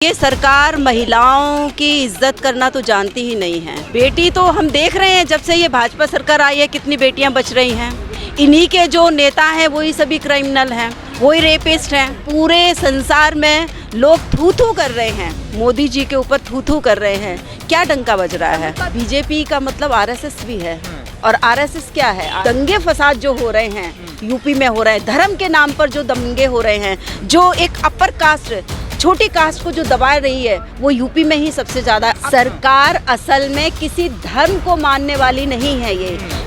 ये सरकार महिलाओं की इज्जत करना तो जानती ही नहीं है। बेटी तो हम देख रहे हैं, जब से ये भाजपा सरकार आई है कितनी बेटियां बच रही हैं। इन्हीं के जो नेता हैं वही सभी क्रिमिनल हैं, वही रेपिस्ट हैं। पूरे संसार में लोग थू थू कर रहे हैं, मोदी जी के ऊपर थू थू कर रहे हैं। क्या डंका बज रहा है? बीजेपी का मतलब आरएसएस भी है। और आरएसएस क्या है? दंगे फसाद जो हो रहे हैं यूपी में हो रहे हैं, धर्म के नाम पर जो दंगे हो रहे हैं, जो एक अपर कास्ट छोटी कास्ट को जो दबा रही है, वो यूपी में ही सबसे ज़्यादा। सरकार असल में किसी धर्म को मानने वाली नहीं है।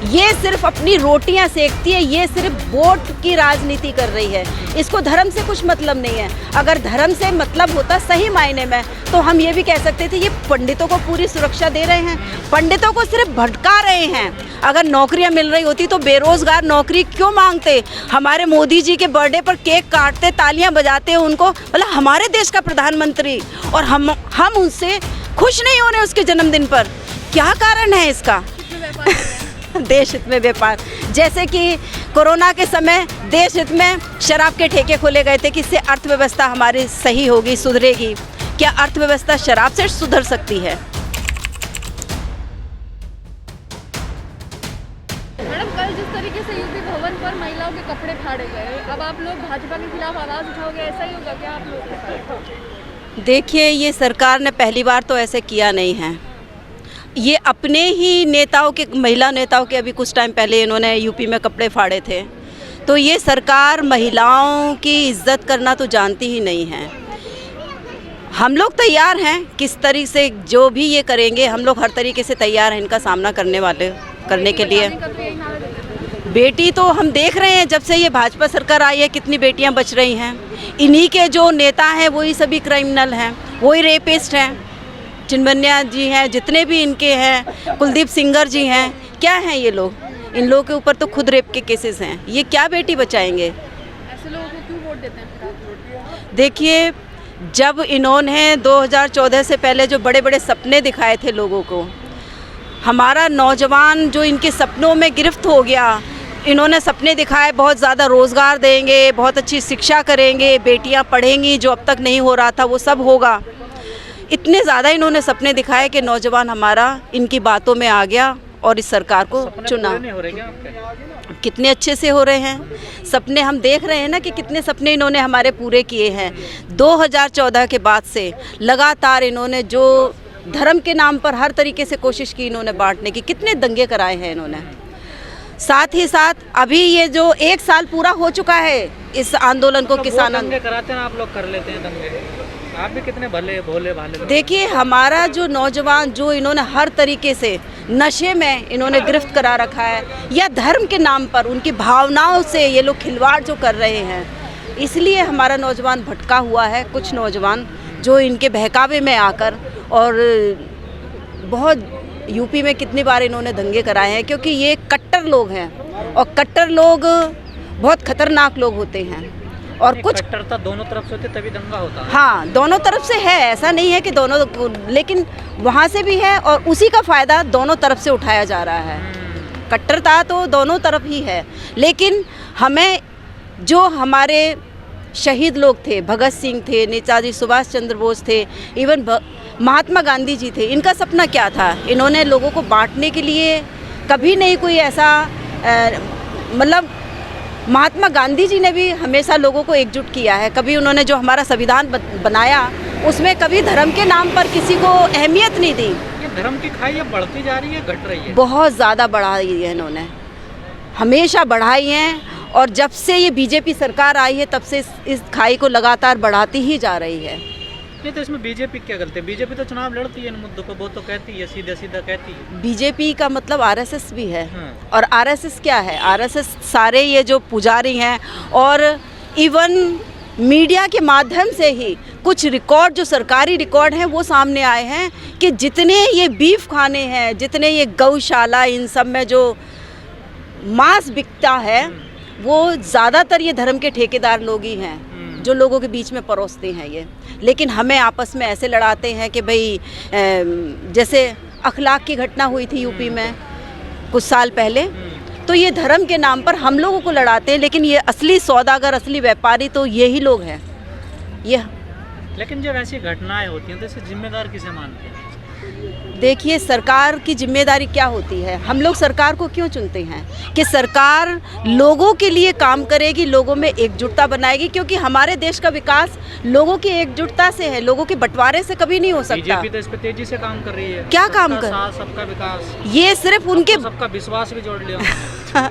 ये सिर्फ अपनी रोटियां सेकती है, ये सिर्फ वोट की राजनीति कर रही है। इसको धर्म से कुछ मतलब नहीं है। अगर धर्म से मतलब होता सही मायने में, तो हम ये भी कह सकते थे ये पंडितों को पूरी सुरक्षा दे रहे हैं, पंडितों को सिर्फ भटका रहे हैं। अगर नौकरियां मिल रही होती तो बेरोजगार नौकरी क्यों मांगते? हमारे मोदी जी के बर्थडे पर केक काटते, तालियां बजाते उनको, मतलब हमारे देश का प्रधानमंत्री, और हम उनसे खुश नहीं हो रहे उसके जन्मदिन पर। क्या कारण है इसका? देश हित में व्यापार। जैसे कि कोरोना के समय देश हित में शराब के ठेके खोले गए थे कि इससे अर्थव्यवस्था हमारी सही होगी, सुधरेगी। क्या अर्थव्यवस्था शराब से सुधर सकती है? मैडम, कल जिस तरीके से यूपी भवन पर महिलाओं के कपड़े फाड़े गए, अब आप लोग भाजपा के खिलाफ आवाज़ उठाओगे, ऐसा ही होगा क्या आप लोग के साथ? देखिए, ये सरकार ने पहली बार तो ऐसे किया नहीं है। ये अपने ही नेताओं के, महिला नेताओं के, अभी कुछ टाइम पहले इन्होंने यूपी में कपड़े फाड़े थे। तो ये सरकार महिलाओं की इज्जत करना तो जानती ही नहीं है। हम लोग तैयार हैं, किस तरीके से जो भी ये करेंगे, हम लोग हर तरीके से तैयार हैं इनका सामना करने के लिए। बेटी तो हम देख रहे हैं, जब से ये भाजपा सरकार आई है कितनी बेटियां बच रही हैं। इन्हीं के जो नेता हैं वही सभी क्रिमिनल हैं, वही रेपिस्ट हैं। चिन्मन्या जी हैं, जितने भी इनके हैं, कुलदीप सिंगर जी हैं, क्या हैं ये लोग? इन लोगों के ऊपर तो खुद रेप के केसेस हैं। ये क्या बेटी बचाएंगे? ऐसे लोगों को क्यों वोट देते हैं? देखिए, जब इन्होंने 2014 से पहले जो बड़े बड़े सपने दिखाए थे लोगों को, हमारा नौजवान जो इनके सपनों में गिरफ्त हो गया। इन्होंने सपने दिखाए बहुत ज़्यादा रोज़गार देंगे, बहुत अच्छी शिक्षा करेंगे, बेटियां पढ़ेंगी, जो अब तक नहीं हो रहा था वो सब होगा। इतने ज़्यादा इन्होंने सपने दिखाए कि नौजवान हमारा इनकी बातों में आ गया और इस सरकार को चुना। कितने अच्छे से हो रहे हैं सपने, हम देख रहे हैं ना कि कितने सपने इन्होंने हमारे पूरे किए हैं। 2014 के बाद से लगातार इन्होंने जो धर्म के नाम पर हर तरीके से कोशिश की इन्होंने बांटने की, कितने दंगे कराए हैं इन्होंने। साथ ही साथ अभी ये जो 1 साल पूरा हो चुका है इस आंदोलन को, किसान दंगे कराते हैं, आप लोग कर लेते हैं दंगे। आप भी कितने भले भोले भाले। देखिए, हमारा जो नौजवान जो इन्होंने हर तरीके से नशे में इन्होंने गिरफ्त करा रखा है, या धर्म के नाम पर उनकी भावनाओं से ये लोग खिलवाड़ जो कर रहे हैं, इसलिए हमारा नौजवान भटका हुआ है। कुछ नौजवान जो इनके बहकावे में आकर, और बहुत यूपी में कितनी बार इन्होंने दंगे कराए हैं, क्योंकि ये कट्टर लोग हैं और कट्टर लोग बहुत खतरनाक लोग होते हैं। और कुछ कट्टरता दोनों तरफ से होती है तभी दंगा होता है। हाँ, दोनों तरफ से है, ऐसा नहीं है कि दोनों, लेकिन वहाँ से भी है और उसी का फ़ायदा दोनों तरफ से उठाया जा रहा है। कट्टरता तो दोनों तरफ ही है, लेकिन हमें जो हमारे शहीद लोग थे, भगत सिंह थे, नेताजी सुभाष चंद्र बोस थे, इवन महात्मा गांधी जी थे, इनका सपना क्या था? इन्होंने लोगों को बांटने के लिए कभी नहीं कोई ऐसा, मतलब महात्मा गांधी जी ने भी हमेशा लोगों को एकजुट किया है। कभी उन्होंने जो हमारा संविधान बनाया उसमें कभी धर्म के नाम पर किसी को अहमियत नहीं दी। ये धर्म की खाई अब बढ़ती जा रही है, घट रही है? बहुत ज़्यादा बढ़ाई है इन्होंने, हमेशा बढ़ाई हैं। और जब से ये बीजेपी सरकार आई है तब से इस खाई को लगातार बढ़ाती ही जा रही है। नहीं तो इसमें बीजेपी क्या गलती है? बीजेपी तो चुनाव लड़ती है इन मुद्दों को, वो तो कहती है, सीधा सीधा कहती है। बीजेपी का मतलब आरएसएस भी है। और आरएसएस क्या है? आरएसएस सारे ये जो पुजारी हैं, और इवन मीडिया के माध्यम से ही कुछ रिकॉर्ड, जो सरकारी रिकॉर्ड हैं, वो सामने आए हैं कि जितने ये बीफ खाने हैं, जितने ये गौशाला, इन सब में जो मांस बिकता है, वो ज़्यादातर ये धर्म के ठेकेदार लोग ही हैं जो लोगों के बीच में परोसते हैं ये। लेकिन हमें आपस में ऐसे लड़ाते हैं कि भाई, जैसे अखलाक की घटना हुई थी यूपी में कुछ साल पहले, तो ये धर्म के नाम पर हम लोगों को लड़ाते हैं, लेकिन ये असली सौदागर, असली व्यापारी तो यही लोग हैं। ये लेकिन जब ऐसी घटनाएं होती हैं तो इसे जिम्मेदार किसे मानते हैं? देखिए, सरकार की जिम्मेदारी क्या होती है? हम लोग सरकार को क्यों चुनते हैं? कि सरकार लोगों के लिए काम करेगी, लोगों में एकजुटता बनाएगी, क्योंकि हमारे देश का विकास लोगों की एकजुटता से है, लोगों के बंटवारे से कभी नहीं हो सकता। बीजेपी तो इस पे तेजी से काम कर रही है। क्या काम सबका कर? साथ, सबका विकास, ये सिर्फ उनके तो सबका विश्वास भी जोड़ लिया।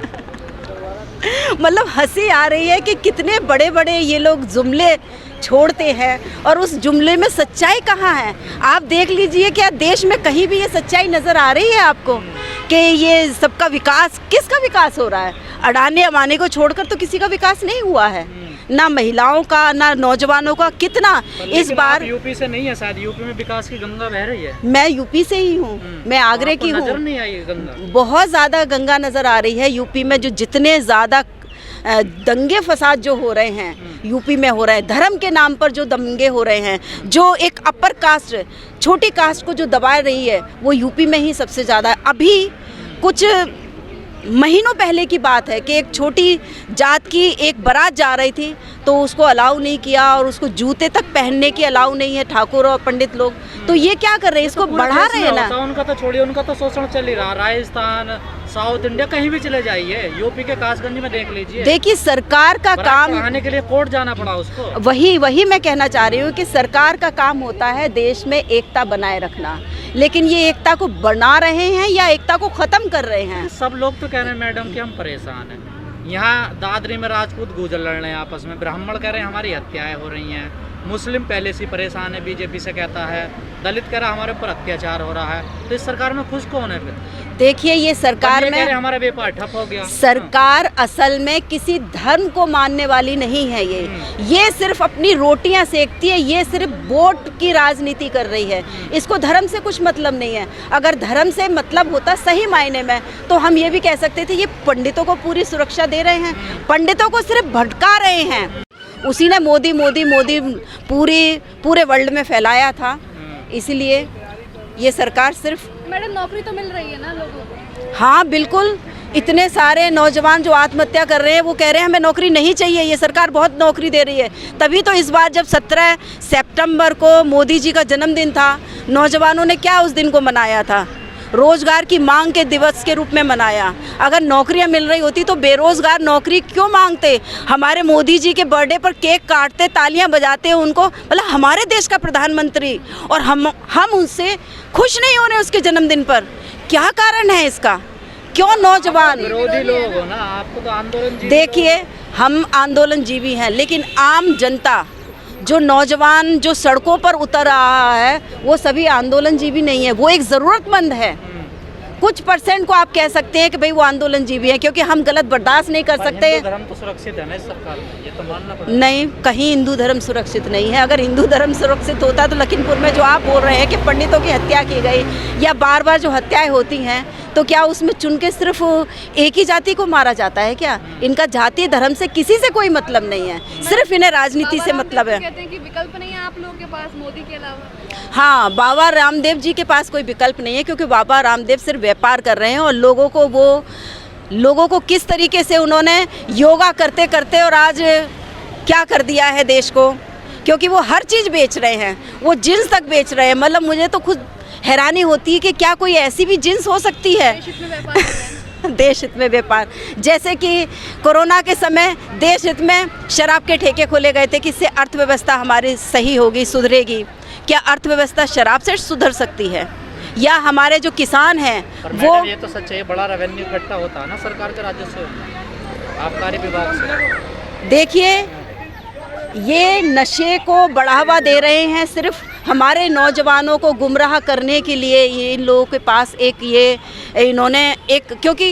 मतलब हंसी आ रही है कि कितने बड़े बड़े ये लोग जुमले छोड़ते हैं और उस जुमले में सच्चाई कहाँ है? आप देख लीजिए, क्या देश में कहीं भी ये सच्चाई नज़र आ रही है आपको कि ये सबका विकास? किसका विकास हो रहा है? अडानी अम्बानी को छोड़कर तो किसी का विकास नहीं हुआ है, ना महिलाओं का, ना नौजवानों का। कितना इस बार यूपी से नहीं है, शायद यूपी में विकास की गंगा बह रही है। मैं यूपी से ही हूँ, मैं आगरे की नजर हूँ। नहीं आई है गंगा? बहुत ज़्यादा गंगा नज़र आ रही है यूपी में। जो जितने ज़्यादा दंगे फसाद जो हो रहे हैं यूपी में हो रहे हैं, धर्म के नाम पर जो दंगे हो रहे हैं, जो एक अपर कास्ट, छोटी कास्ट को जो दबा रही है, वो यूपी में ही सबसे ज़्यादा। अभी कुछ महीनों पहले की बात है कि एक छोटी जात की एक बारात जा रही थी तो उसको अलाउ नहीं किया और उसको जूते तक पहनने की अलाउ नहीं है, ठाकुर और पंडित लोग। तो ये क्या कर रहे हैं? इसको बढ़ा रहे हैं ना। उनका तो छोड़िए, उनका तो शोषण चल ही रहा। राजस्थान, साउथ इंडिया, कहीं भी चले जाइए, यूपी के कासगंज में देख लीजिए। देखिए, सरकार का काम आने के लिए कोर्ट जाना पड़ा उसको। वही मैं कहना चाह रही हूँ कि सरकार का काम होता है देश में एकता बनाए रखना, लेकिन ये एकता को बना रहे हैं या एकता को ख़त्म कर रहे हैं? सब लोग तो कह रहे हैं मैडम कि हम परेशान हैं। यहाँ दादरी में राजपूत गुर्जर लड़ रहे हैं आपस में, ब्राह्मण कह रहे हैं हमारी हत्याएं हो रही हैं, मुस्लिम पहले से परेशान है, बीजेपी से कहता है, दलित कह रहा हमारे ऊपर अत्याचार हो रहा है। तो इस सरकार में खुश कौन है फिर? देखिए, ये सरकार में हमारा व्यापार ठप हो गया। सरकार असल में किसी धर्म को मानने वाली नहीं है। ये सिर्फ अपनी रोटियां सेकती है, ये सिर्फ वोट की राजनीति कर रही है। इसको धर्म से कुछ मतलब नहीं है। अगर धर्म से मतलब होता सही मायने में तो हम ये भी कह सकते थे ये पंडितों को पूरी सुरक्षा दे रहे हैं, पंडितों को सिर्फ भटका रहे हैं। उसी ने मोदी मोदी मोदी पूरे वर्ल्ड में फैलाया था, इसलिए ये सरकार सिर्फ। मैडम, नौकरी तो मिल रही है ना लोगों को? हाँ बिल्कुल, इतने सारे नौजवान जो आत्महत्या कर रहे हैं वो कह रहे हैं हमें नौकरी नहीं चाहिए, ये सरकार बहुत नौकरी दे रही है। तभी तो इस बार जब 17 सितंबर को मोदी जी का जन्मदिन था, नौजवानों ने क्या उस दिन को मनाया था? रोजगार की मांग के दिवस के रूप में मनाया। अगर नौकरियां मिल रही होती तो बेरोजगार नौकरी क्यों मांगते? हमारे मोदी जी के बर्थडे पर केक काटते, तालियां बजाते उनको, मतलब हमारे देश का प्रधानमंत्री, और हम उनसे खुश नहीं हो रहे उसके जन्मदिन पर। क्या कारण है इसका? क्यों नौजवान विरोधी लोग हो ना, आपको तो आंदोलन। देखिए, हम आंदोलन जीवी हैं, लेकिन आम जनता, जो नौजवान जो सड़कों पर उतर रहा है, वो सभी आंदोलन जीवी नहीं है। वो एक ज़रूरतमंद है। कुछ परसेंट को आप कह सकते हैं कि भाई वो आंदोलन जीवी है, क्योंकि हम गलत बर्दाश्त नहीं कर सकते। हिंदू धर्म तो सुरक्षित है ना इस सरकार में, ये तो मानना पड़ेगा। नहीं, कहीं हिंदू धर्म सुरक्षित नहीं है। अगर हिंदू धर्म सुरक्षित होता तो लखीमपुर में जो आप बोल रहे हैं कि पंडितों की हत्या की गई या बार बार जो हत्याएं होती हैं, तो क्या उसमें चुन के सिर्फ एक ही जाति को मारा जाता है क्या? इनका जाति धर्म से किसी से कोई मतलब नहीं है, सिर्फ इन्हें राजनीति से मतलब है। कहते हैं कि विकल्प नहीं है आप लोगों के पास मोदी के अलावा? हाँ, बाबा रामदेव जी के पास कोई विकल्प नहीं है, क्योंकि बाबा रामदेव सिर्फ व्यापार कर रहे हैं और लोगों को किस तरीके से उन्होंने योगा करते करते और आज क्या कर दिया है देश को, क्योंकि वो हर चीज़ बेच रहे हैं, वो जिन्स तक बेच रहे हैं। मतलब मुझे तो खुद हैरानी होती है कि क्या कोई ऐसी भी जिन्स हो सकती है? देश हित में व्यापार कर रहे हैं। देश हित में व्यापार, जैसे कि कोरोना के समय देश हित में शराब के ठेके खोले गए थे कि इससे अर्थव्यवस्था हमारी सही होगी, सुधरेगी। क्या अर्थव्यवस्था शराब से सुधर सकती है? या हमारे जो किसान हैं वो, ये तो सच है, बड़ा रेवेन्यू इकट्ठा होता है ना सरकार के राजस्व आबकारी विभाग से। देखिए, ये नशे को बढ़ावा दे रहे हैं सिर्फ हमारे नौजवानों को गुमराह करने के लिए। ये इन लोगों के पास इन्होंने क्योंकि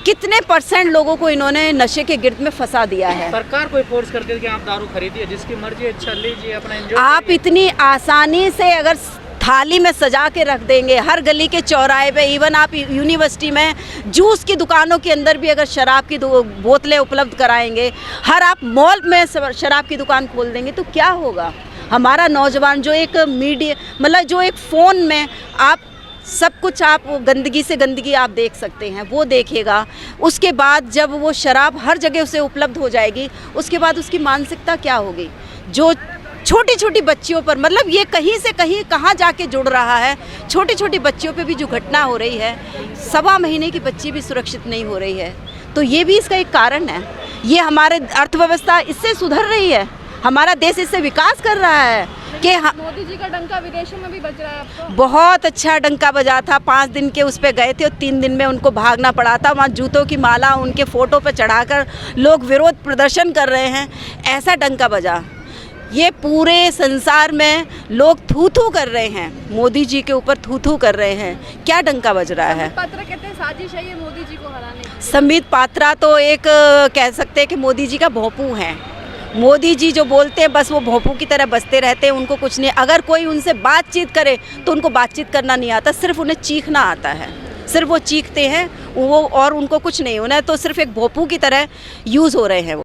कितने परसेंट लोगों को इन्होंने नशे के गिर्द में फंसा दिया है। सरकार कोई फोर्स करती है कि आप दारू खरीदिए, जिसकी मर्जी इच्छा लीजिए, अपना एंजॉय। आप इतनी आसानी से अगर थाली में सजा के रख देंगे, हर गली के चौराहे पे, इवन आप यूनिवर्सिटी में जूस की दुकानों के अंदर भी अगर शराब की बोतलें उपलब्ध कराएंगे, हर आप मॉल में शराब की दुकान खोल देंगे, तो क्या होगा? हमारा नौजवान जो एक मतलब जो एक फ़ोन में आप सब कुछ, आप गंदगी से गंदगी आप देख सकते हैं, वो देखेगा। उसके बाद जब वो शराब हर जगह उसे उपलब्ध हो जाएगी, उसके बाद उसकी मानसिकता क्या होगी? जो छोटी छोटी बच्चियों पर, मतलब ये कहीं से कहीं कहाँ जाके जुड़ रहा है। छोटी छोटी बच्चियों पे भी जो घटना हो रही है, 1.25 महीने की बच्ची भी सुरक्षित नहीं हो रही है, तो ये भी इसका एक कारण है। ये हमारे अर्थव्यवस्था इससे सुधर रही है, हमारा देश इससे विकास कर रहा है कि मोदी जी का डंका विदेशों में भी बज रहा है आपको? बहुत अच्छा डंका बजा था। 5 दिन के उस पे गए थे और 3 दिन में उनको भागना पड़ा था। वहाँ जूतों की माला उनके फ़ोटो पे चढ़ाकर लोग विरोध प्रदर्शन कर रहे हैं, ऐसा डंका बजा। ये पूरे संसार में लोग थू थू कर रहे हैं, मोदी जी के ऊपर थू थू कर रहे हैं। क्या डंका बज रहा है? पात्रा कहते हैं साजिश है ये मोदी जी को हराने की। संबित पात्रा तो एक कह सकते हैं कि मोदी जी का भोंपू है। मोदी जी जो बोलते हैं बस वो भोंपू की तरह बसते रहते हैं, उनको कुछ नहीं। अगर कोई उनसे बातचीत करे तो उनको बातचीत करना नहीं आता, सिर्फ उन्हें चीखना आता है। सिर्फ वो चीखते हैं वो, और उनको कुछ नहीं, उन्हें तो सिर्फ एक भोंपू की तरह यूज़ हो रहे हैं वो।